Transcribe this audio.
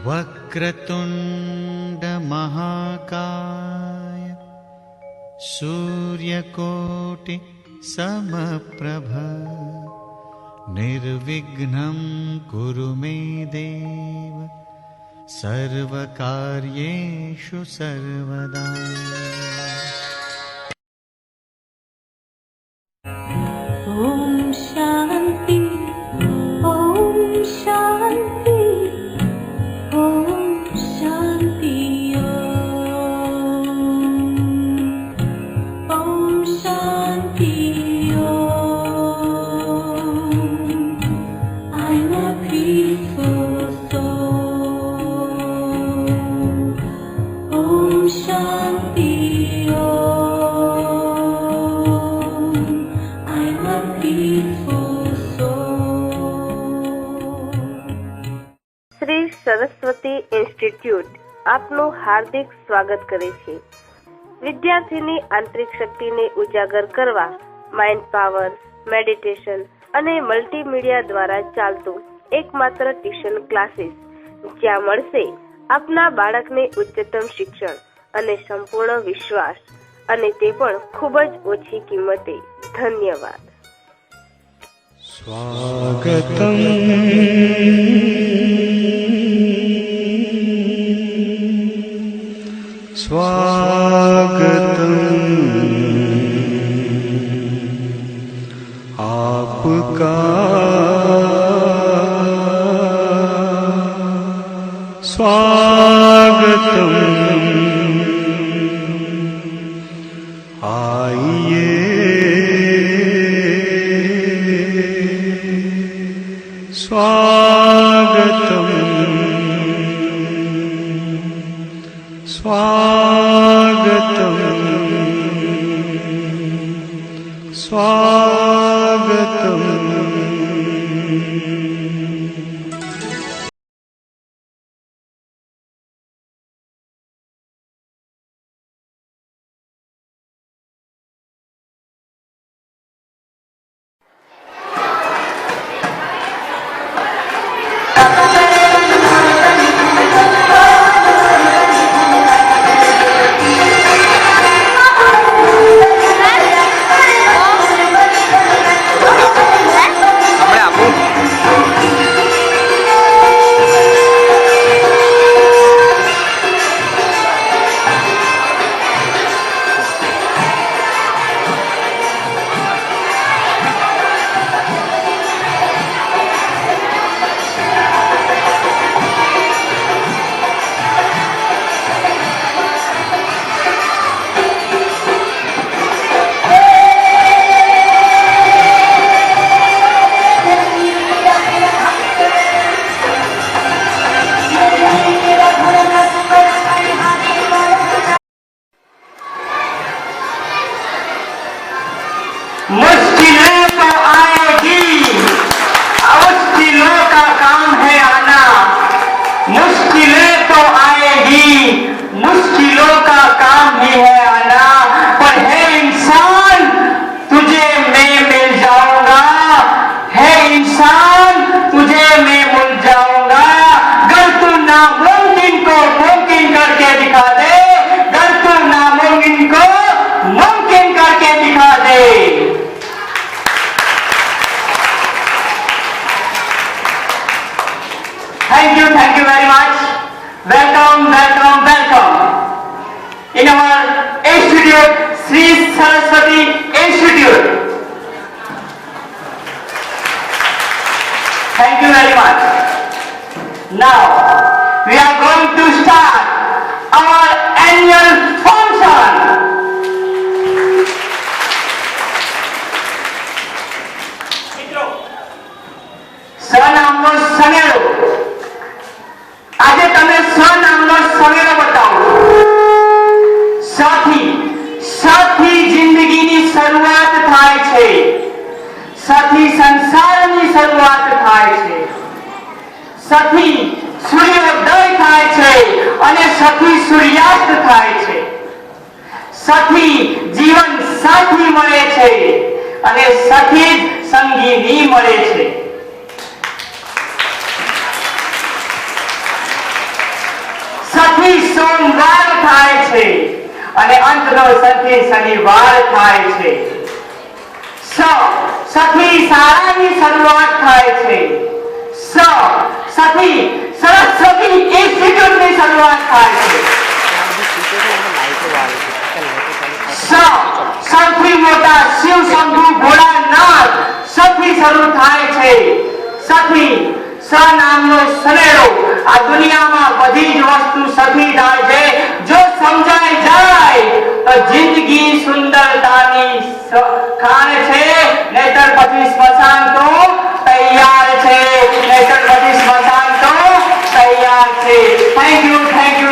वक्रतुण्ड महाकाय सूर्यकोटि समप्रभ निर्विघ्नं कुरु मे देव सर्वकार्येषु सर्वदा। Om Shanti Om Shanti Om Shanti Om Shanti I'm a peaceful soul. Om Shanti I'm a peaceful soul. Shri Saraswati institute આપનું હાર્દિક સ્વાગત કરે છે. વિદ્યાર્થીની આંતરિક શક્તિને ઉજાગર કરવા માઇન્ડ પાવર, મેડિટેશન અને મલ્ટીમીડિયા દ્વારા ચાલતું એકમાત્ર ટ્યુશન ક્લાસીસ, જ્યાં મળશે આપના બાળકને ઉચ્ચતમ શિક્ષણ અને સંપૂર્ણ વિશ્વાસ, અને તે પણ ખૂબ જ ઓછી કિંમતે. ધન્યવાદ. स्वागतम् स्वागतम् आपका स्वागतम् आइए स्वागतम् स्वागतम् स्वागतम्। मुश्किलें तो आएगी, मुश्किलों का काम है आना। मुश्किलें तो आएगी, मुश्किलों का काम ही है आना। पर है इंसान तुझे मैं मिल जाऊंगा, है इंसान तुझे मैं मिल जाऊंगा। अगर तू नामुमकिन को मुमकिन करके दिखा दे, अगर तू नामुमकिन को मुमकिन करके दिखा दे। Thank you very much. Welcome, welcome, welcome. In our institute, Sri Saraswati Institute. Thank you very much. Now, we are going to start our annual function. સનામનો સનેરો. આજે તમે સનામનો સનેરો બતાવો. સાથી જિંદગીની શરૂઆત થાય છે, સાથી સંસારની શરૂઆત થાય છે, સાથી સૂર્યોદય થાય છે અને સાથી સૂર્યાસ્ત થાય છે. સાથી જીવન સાથી મળે છે અને સાથી જ સંગીની મળે છે. સથી સોમવાર થાય છે અને અંતનો સથી શનિવાર થાય છે. સથી શાળાની શરૂઆત થાય છે. સથી સરસ્વતી ઇન્સ્ટિટ્યૂટની શરૂઆત થાય છે. સૌથી મોટા શિવ શંભુ ભોળાનાથ સથી શરૂ થાય છે. સથી સ નામનો સનેડો આ દુનિયામાં બધી જ વસ્તુ સથી થાય છે. જો સમજાઈ જાય તો જિંદગી સુંદરતાની ખાણ છે, નહીતર પછી સ્મશાન તો તૈયાર છે, નહીતર પછી સ્મશાન તો તૈયાર છે. Thank you